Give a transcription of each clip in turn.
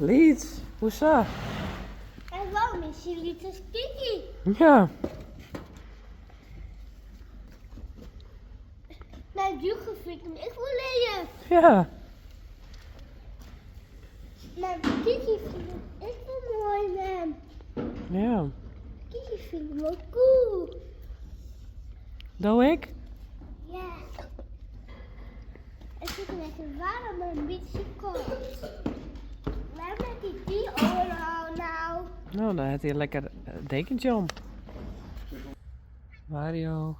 Lied, hoezo? En waarom is je lied als Kiki? Ja. Mijn Juge vindt hem echt wel lelijk. Ja. Maar Kiki vindt hem echt wel mooi, man. Ja. Kiki vindt hem wel cool. Doe ik? Ja. Het is lekker warm en een beetje koud. Waarom heb je die overal nou? Nou, dan heeft hij een lekker dekentje om. Mario.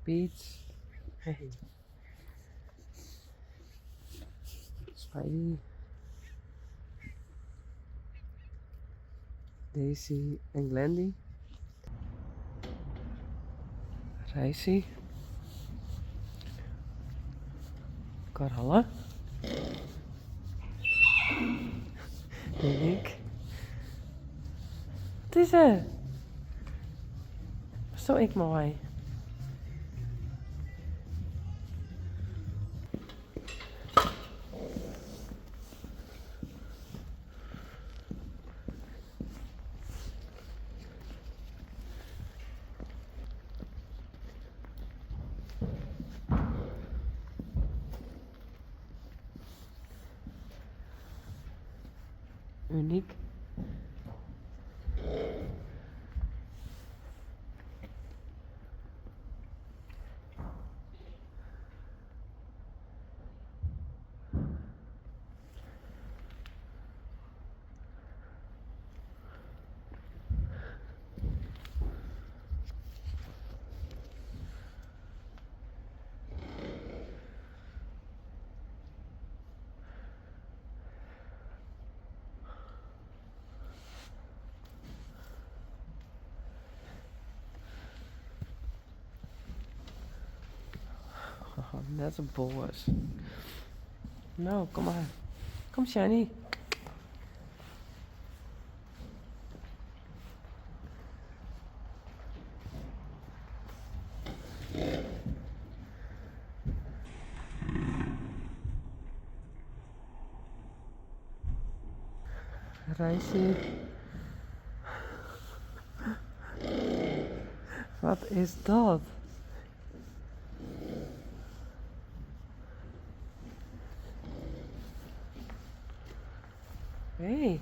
Piet. Hey. Spidey. Daisy en Glendy. Rijssie. Karalla. En ik. Wat is er? Zo ik mooi. Uniek. Oh, net een boos. Nou, kom maar. Kom, Shani. Rijssie. Wat is dat? Hé, hey,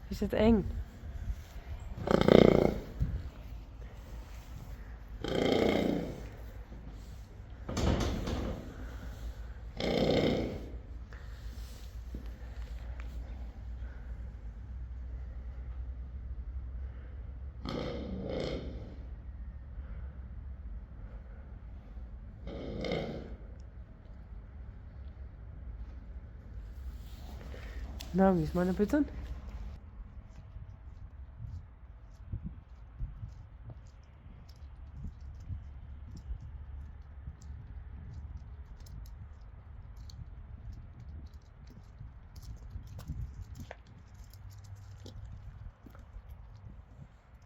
is het eng? Nou, wie is maar naar buiten?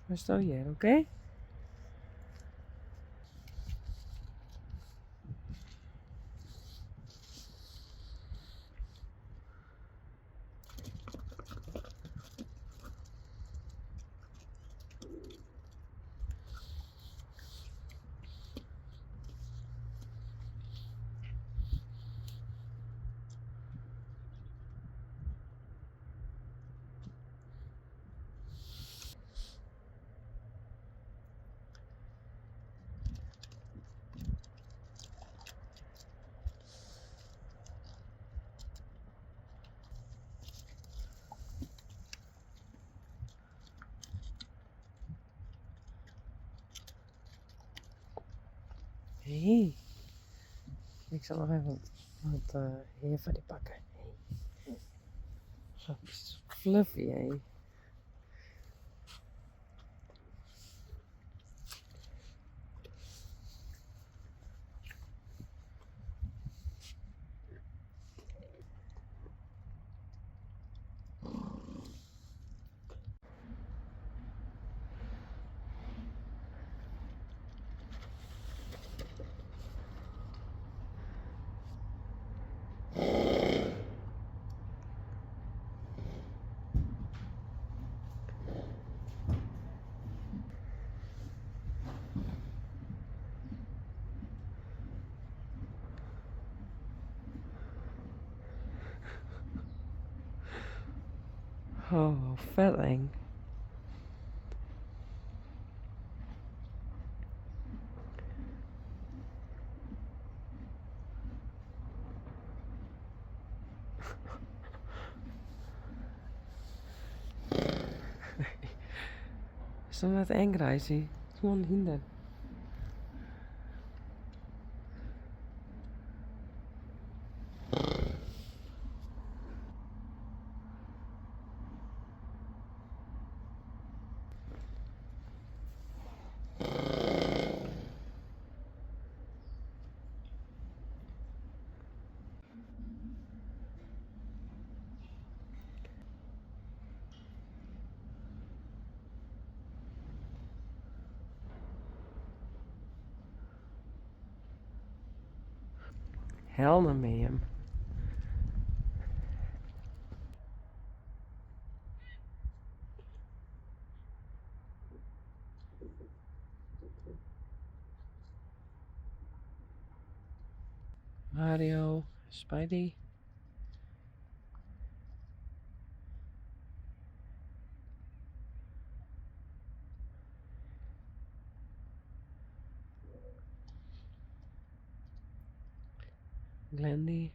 Waar sta je, oké? Hé, hey, ik zal nog even wat heer die pakken. Hey. Zo fluffy, hé. Oh, vet eng. Som het eng reizen. Gewoon hinder. Helemaal mee hem. Mario, Spidey. Glendy.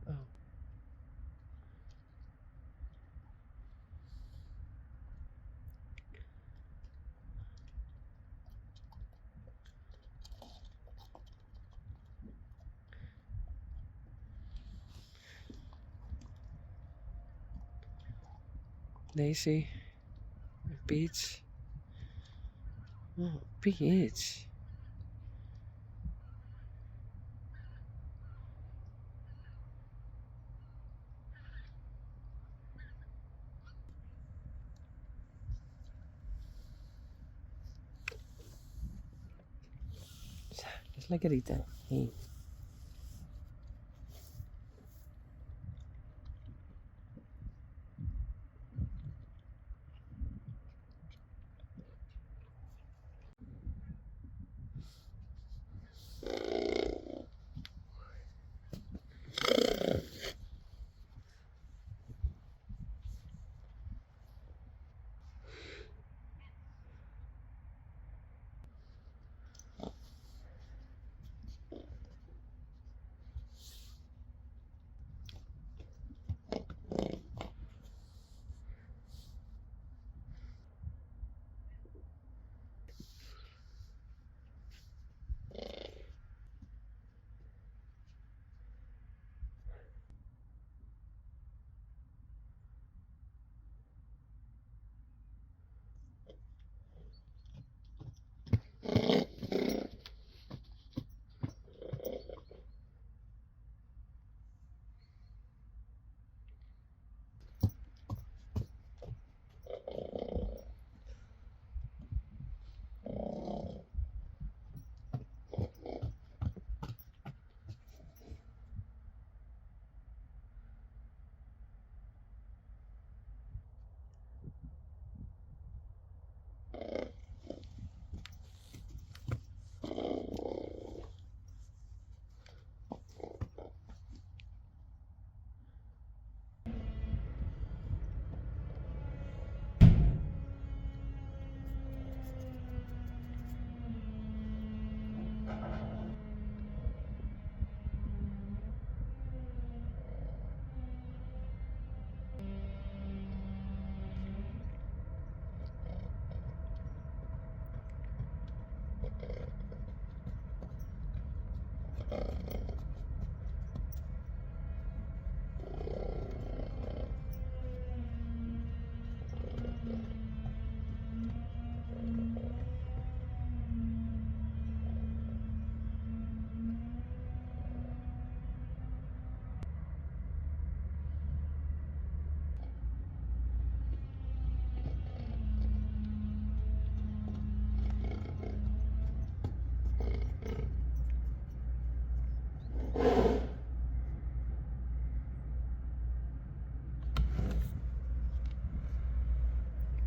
Oh. Daisy. Peach. Oh, Peach. Zo, dat is lekker eten. Hey.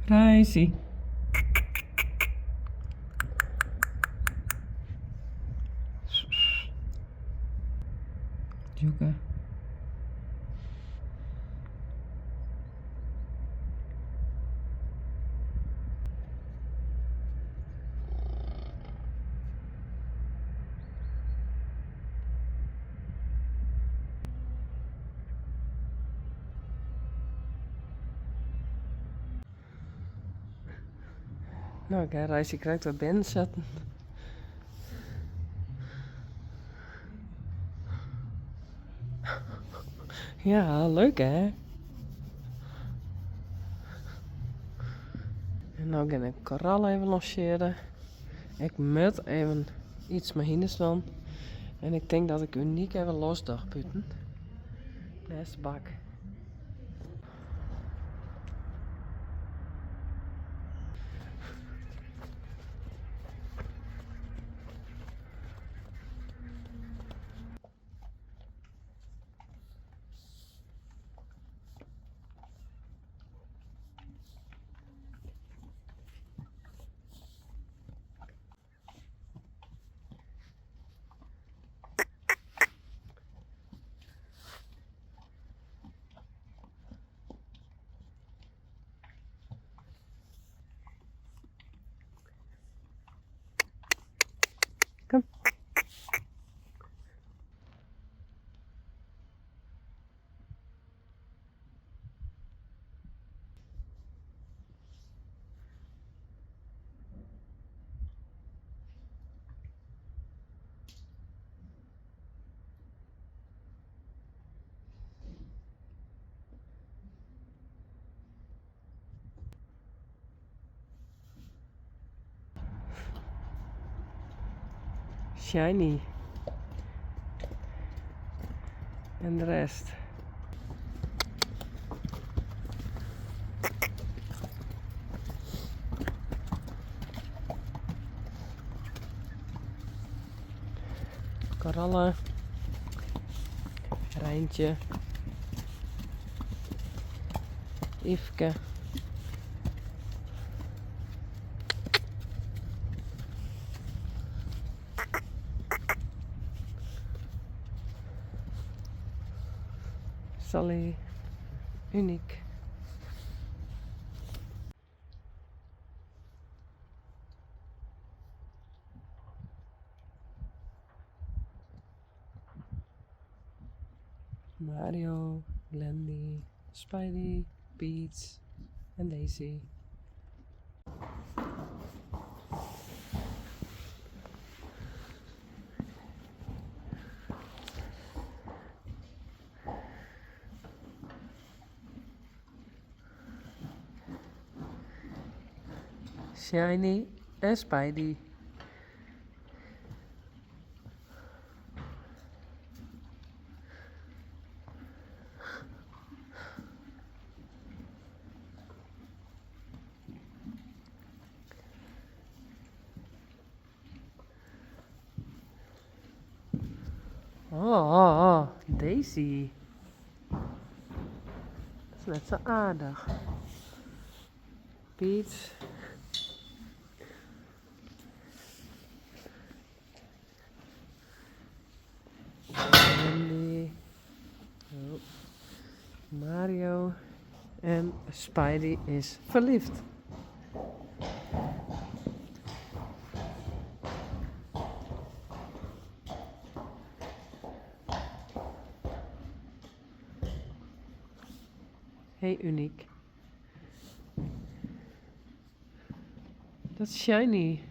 Reisie. Juga. Nou, ik ga reis ik direct wat binnen zetten. Ja, leuk hè? En nou ga ik een koral even losjeren. Ik moet even iets met hindes dan. En ik denk dat ik uniek even los dag putten. Deze bak. Kom. Shiny. En de rest. Korallen. Rijntje. Ifke. Sally. Uniek. Mario, Glendy, Spidey, Pete en Daisy. Shiny en Spidey. Oh, Daisy. Dat is net zo aardig. Piet. Andy. Oh. Mario. En Spidey is verliefd. Hey, Uniek. Dat is Shiny.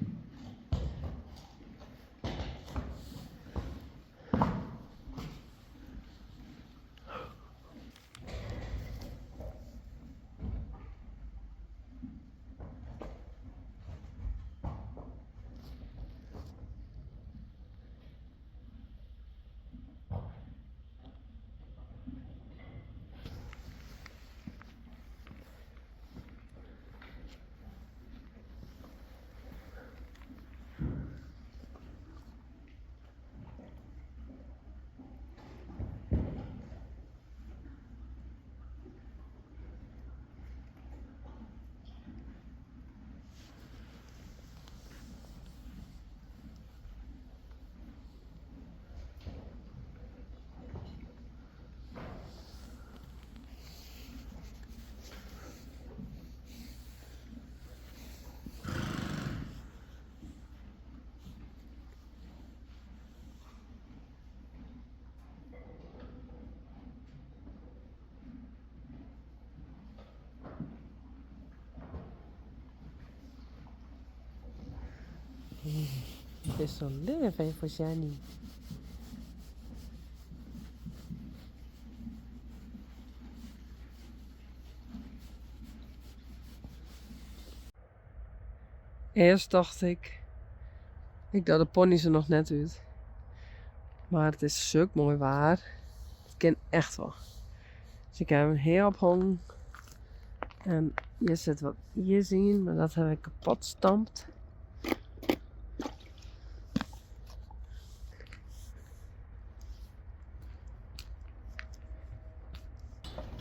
is zo lief, hè, voor Jenny. Eerst dacht ik dat de pony's er nog net uit. Maar het is zo mooi waar. Het kan echt wel. Dus ik heb hem heel ophangen. En je zit wat hier zien, maar dat heb ik kapot stampt.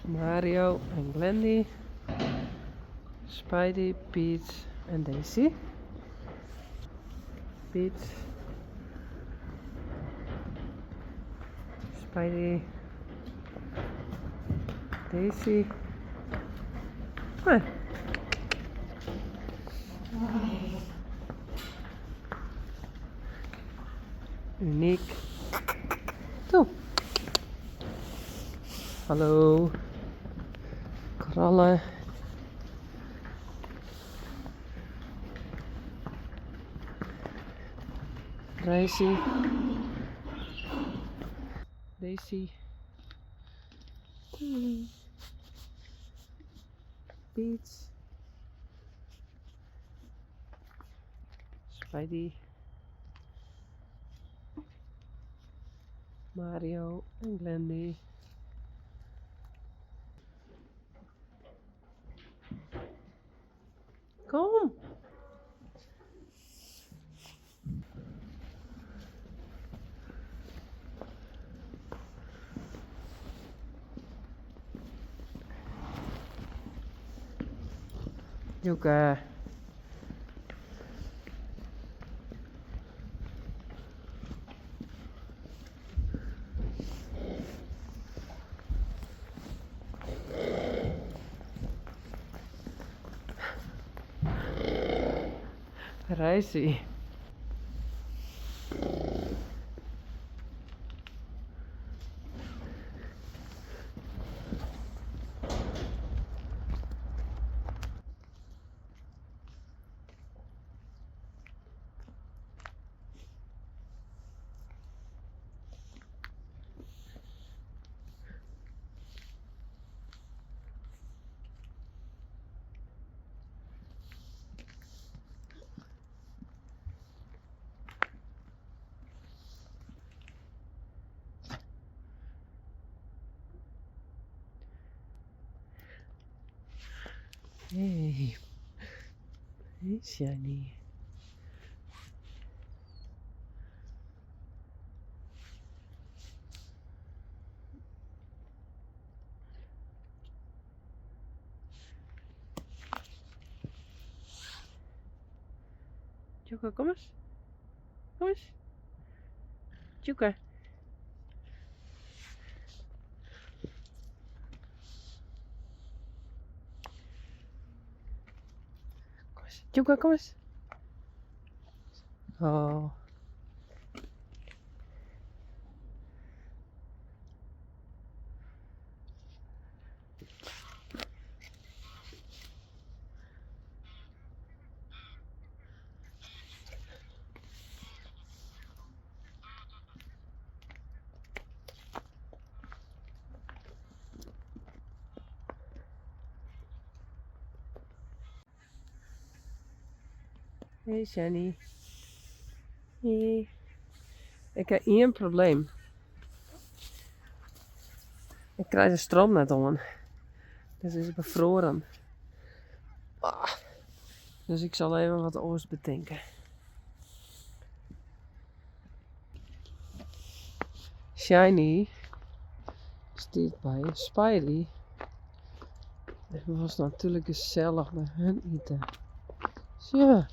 Mario en Glendy. Spidey, Pete en Daisy. Pete. Spidey. Daisy. Ah. Uniek. Toe. Hallo. Krallen. Daisy. Daisy. Pete. Spidey. Mario en Glendy. Kom. Joeke. Reisie. Hey. Hey, Shani. Joeke, kom eens. Kom eens. Joeke. Kom eens. Joeke, kom eens. Oh. Hey, Shani. Hey. Ik heb één probleem. Ik krijg de stroom net aan. Dus is bevroren. Ah. Dus ik zal even wat oors bedenken. Shiny staat bij Spidey. Het was natuurlijk gezellig bij hen eten. Zo.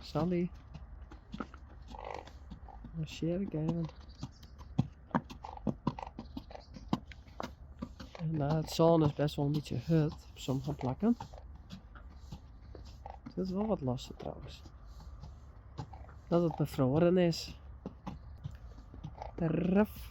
Sally. Dan share ik even. En het zon is best wel een beetje hut op sommige plekken. Het is wel wat lastig trouwens. Dat het bevroren is. Ruf.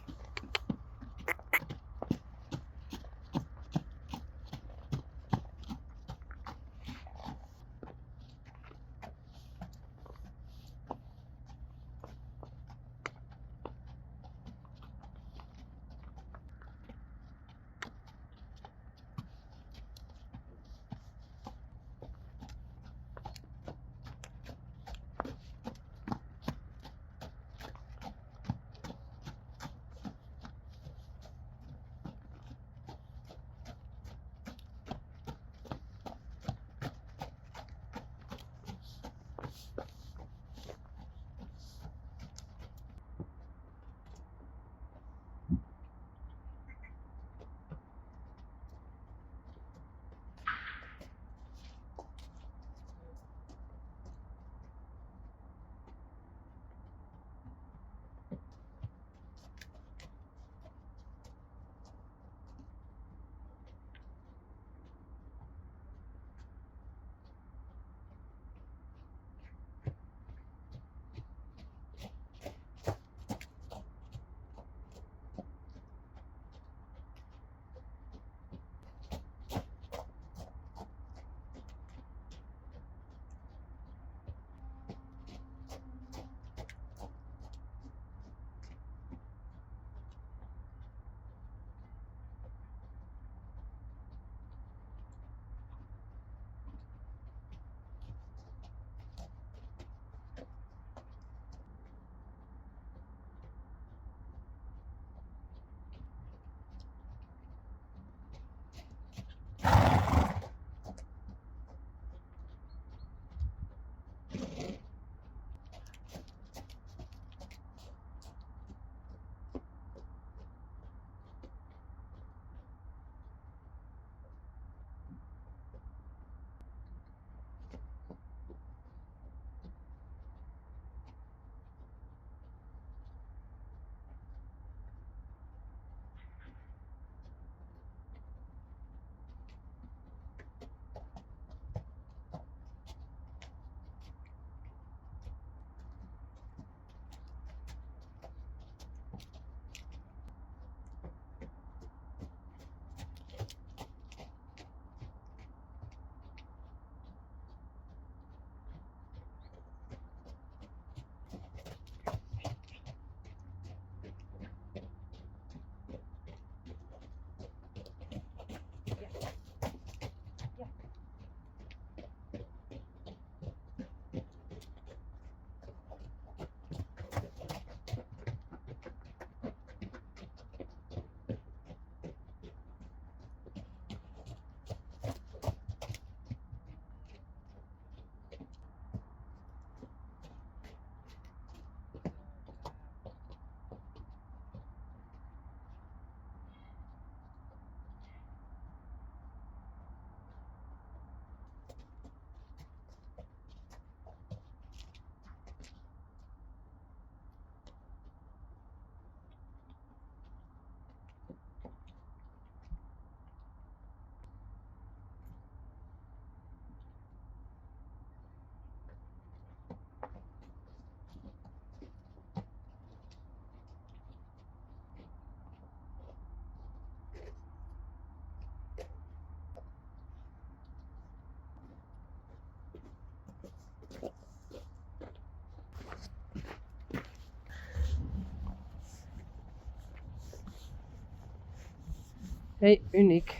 Hey, uniek.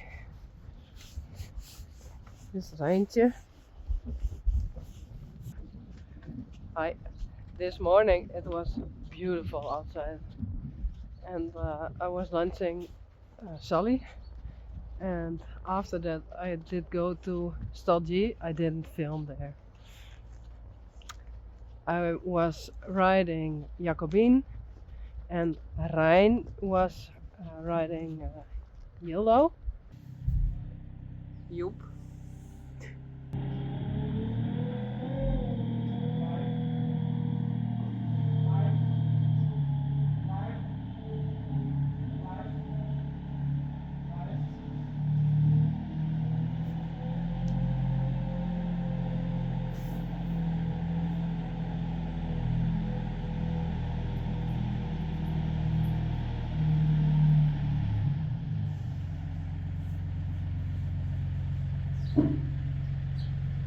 Dit is Rijntje. Hi. This morning it was beautiful outside. And I was lunching Sally. And after that I did go to Stalgie. I didn't film there. I was riding Jacobin. And Rijn was riding Yellow. Joep.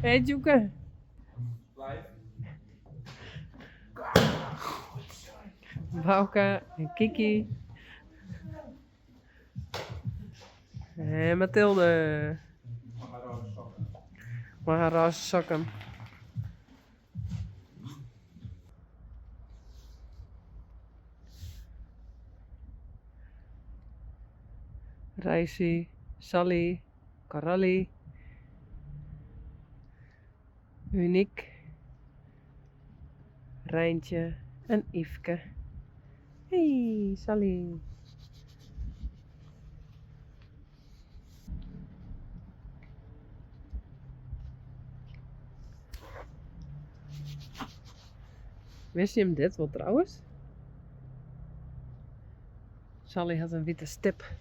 Hé, Joeke. Blijf. Bouke en Kiki. En Mathilde. Maar haar roze sokken. Reissie, Sally, Corallie, Uniek, Rijntje en Yveske. Hey, Sally. Wist je hem dit wel trouwens? Sally had een witte stip.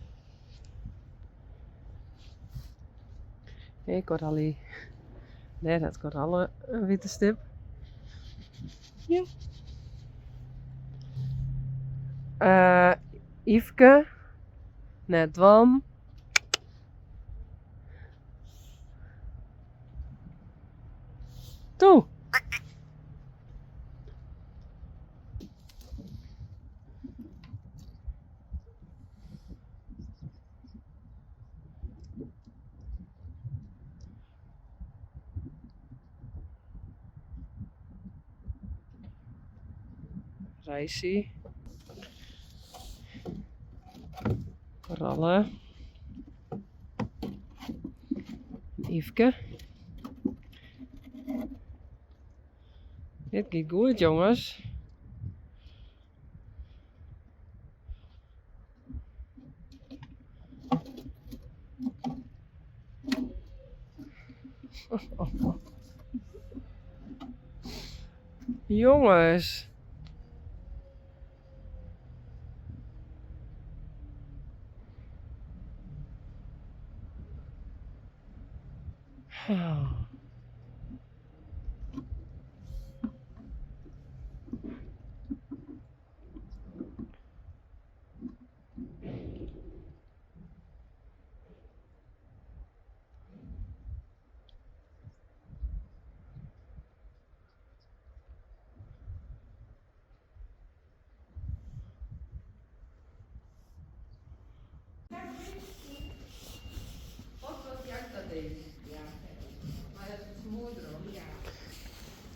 Hé, Corallie. Daar had Coralle een witte stip. Ja. Yveske. Net Wan. Toe. Reissie. Coralle. Yveske. Dit gaat goed, jongens. Jongens. Oh.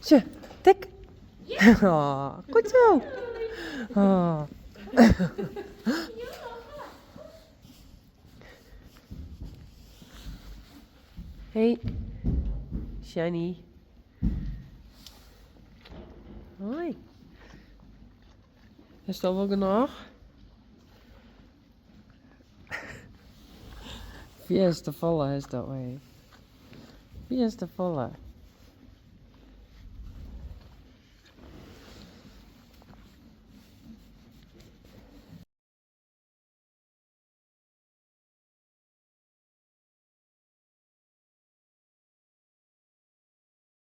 Zo, tik. Oh, goed zo. Oh. Hey, Shiny. Hoi. Is dat wel genoeg? Wie is te volle is dat way? Wie is te volle?